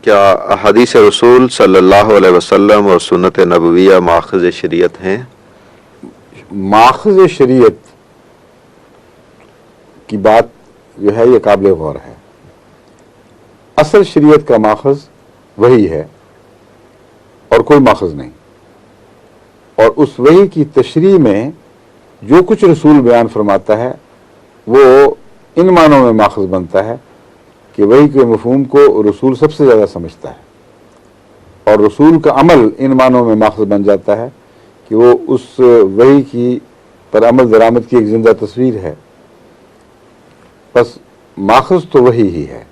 کیا حدیث رسول صلی اللہ علیہ وسلم اور سنت نبویہ ماخذ شریعت ہیں؟ ماخذ شریعت کی بات جو ہے یہ قابل غور ہے. اصل شریعت کا ماخذ وہی ہے اور کوئی ماخذ نہیں، اور اس وحی کی تشریح میں جو کچھ رسول بیان فرماتا ہے وہ ان معنوں میں ماخذ بنتا ہے کہ وحی کے مفہوم کو رسول سب سے زیادہ سمجھتا ہے، اور رسول کا عمل ان معنوں میں ماخذ بن جاتا ہے کہ وہ اس وحی کی پر عمل درآمد کی ایک زندہ تصویر ہے. بس ماخذ تو وحی ہی ہے.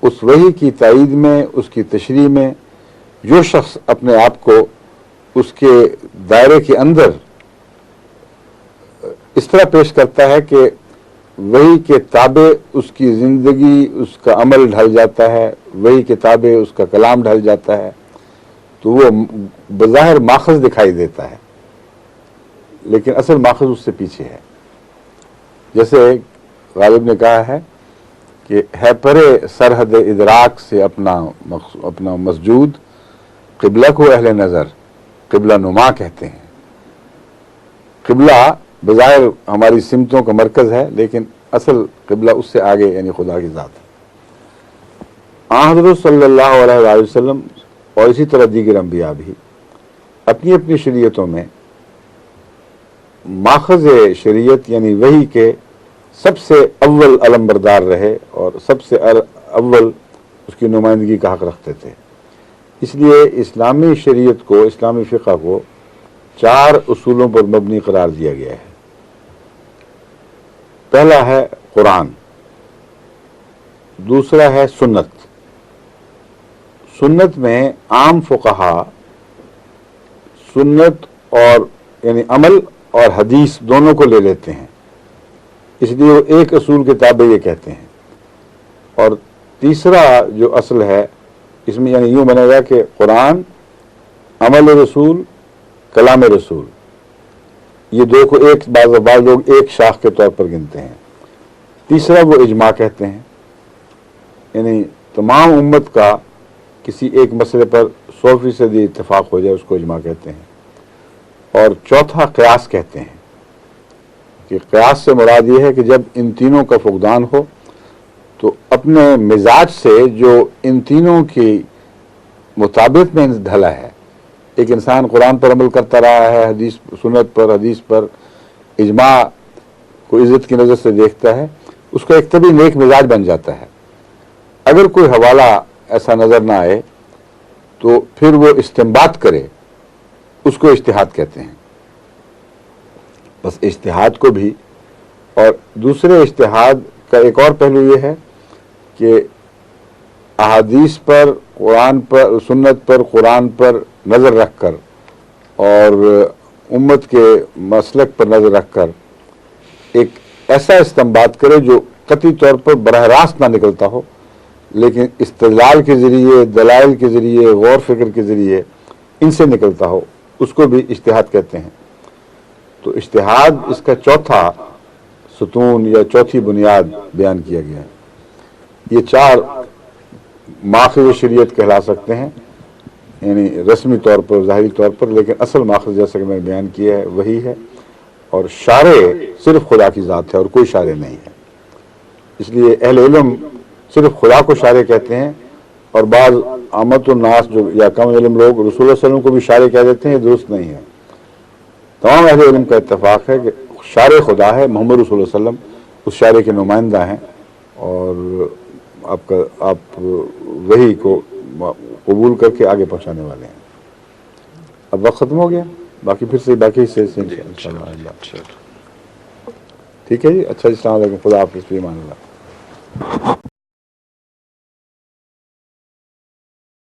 اس وحی کی تائید میں، اس کی تشریح میں جو شخص اپنے آپ کو اس کے دائرے کے اندر اس طرح پیش کرتا ہے کہ وحی کے تابع اس کی زندگی، اس کا عمل ڈھل جاتا ہے، وحی کے تابع اس کا کلام ڈھل جاتا ہے، تو وہ بظاہر ماخذ دکھائی دیتا ہے، لیکن اصل ماخذ اس سے پیچھے ہے. جیسے غالب نے کہا ہے کہ ہے پرے سرحد ادراک سے اپنا مسجود، قبلہ کو اہل نظر قبلہ نما کہتے ہیں. قبلہ بظاہر ہماری سمتوں کا مرکز ہے، لیکن اصل قبلہ اس سے آگے یعنی خدا کی ذات ہے. حضرت صلی اللہ علیہ وآلہ وسلم اور اسی طرح دیگر انبیاء بھی اپنی اپنی شریعتوں میں ماخذ شریعت یعنی وحی کے سب سے اول علمبردار رہے اور سب سے اول اس کی نمائندگی کا حق رکھتے تھے. اس لیے اسلامی شریعت کو، اسلامی فقہ کو 4 اصولوں پر مبنی قرار دیا گیا ہے. پہلا ہے قرآن، دوسرا ہے سنت. سنت میں عام فقہا سنت اور یعنی عمل اور حدیث دونوں کو لے لیتے ہیں، اس لیے وہ ایک اصول کے تابع یہ کہتے ہیں. اور تیسرا جو اصل ہے اس میں یعنی یوں بنے گا کہ قرآن، عمل رسول، کلام رسول، یہ دو کو ایک بعض لوگ ایک شاخ کے طور پر گنتے ہیں. تیسرا وہ اجماع کہتے ہیں، یعنی تمام امت کا کسی ایک مسئلے پر 100% اتفاق ہو جائے اس کو اجماع کہتے ہیں. اور چوتھا قیاس کہتے ہیں کہ قیاس سے مراد یہ ہے کہ جب ان تینوں کا فقدان ہو تو اپنے مزاج سے جو ان تینوں کی مطابق میں ڈھلا ہے، ایک انسان قرآن پر عمل کرتا رہا ہے، حدیث سنت پر، حدیث پر، اجماع کو عزت کی نظر سے دیکھتا ہے، اس کا ایک طبی نیک مزاج بن جاتا ہے. اگر کوئی حوالہ ایسا نظر نہ آئے تو پھر وہ استنباط کرے، اس کو اجتہاد کہتے ہیں. بس اجتہاد کو بھی، اور دوسرے اجتہاد کا ایک اور پہلو یہ ہے کہ احادیث پر، قرآن پر، سنت پر، قرآن پر نظر رکھ کر اور امت کے مسلک پر نظر رکھ کر ایک ایسا استنباط کرے جو قطعی طور پر براہ راست نہ نکلتا ہو، لیکن استدلال کے ذریعے، دلائل کے ذریعے، غور فکر کے ذریعے ان سے نکلتا ہو، اس کو بھی اجتہاد کہتے ہیں. تو اجتہاد اس کا چوتھا ستون یا چوتھی بنیاد بیان کیا گیا ہے. یہ 4 ماخذ شریعت کہلا سکتے ہیں، یعنی رسمی طور پر، ظاہری طور پر، لیکن اصل ماخذ جیسا کہ میں نے بیان کیا ہے وہی ہے. اور شارع صرف خدا کی ذات ہے اور کوئی شارع نہیں ہے. اس لیے اہل علم صرف خدا کو شارع کہتے ہیں، اور بعض عامت الناس جو یا کم علم لوگ رسول اللہ صلی اللہ علیہ وسلم کو بھی شارع کہہ دیتے ہیں. یہ درست نہیں ہے. تمام اہل علم کا اتفاق ہے کہ شارع خدا ہے، محمد رسول اللہ علیہ وسلم اس شارع کے نمائندہ ہیں، اور آپ وحی کو قبول کر کے آگے پہنچانے والے ہیں. اب وقت ختم ہو گیا، باقی پھر سے باقی حصے سے انشاءاللہ. ٹھیک ہے جی. اچھا جی، السلام علیکم. خدا حافظ. فی امان اللہ.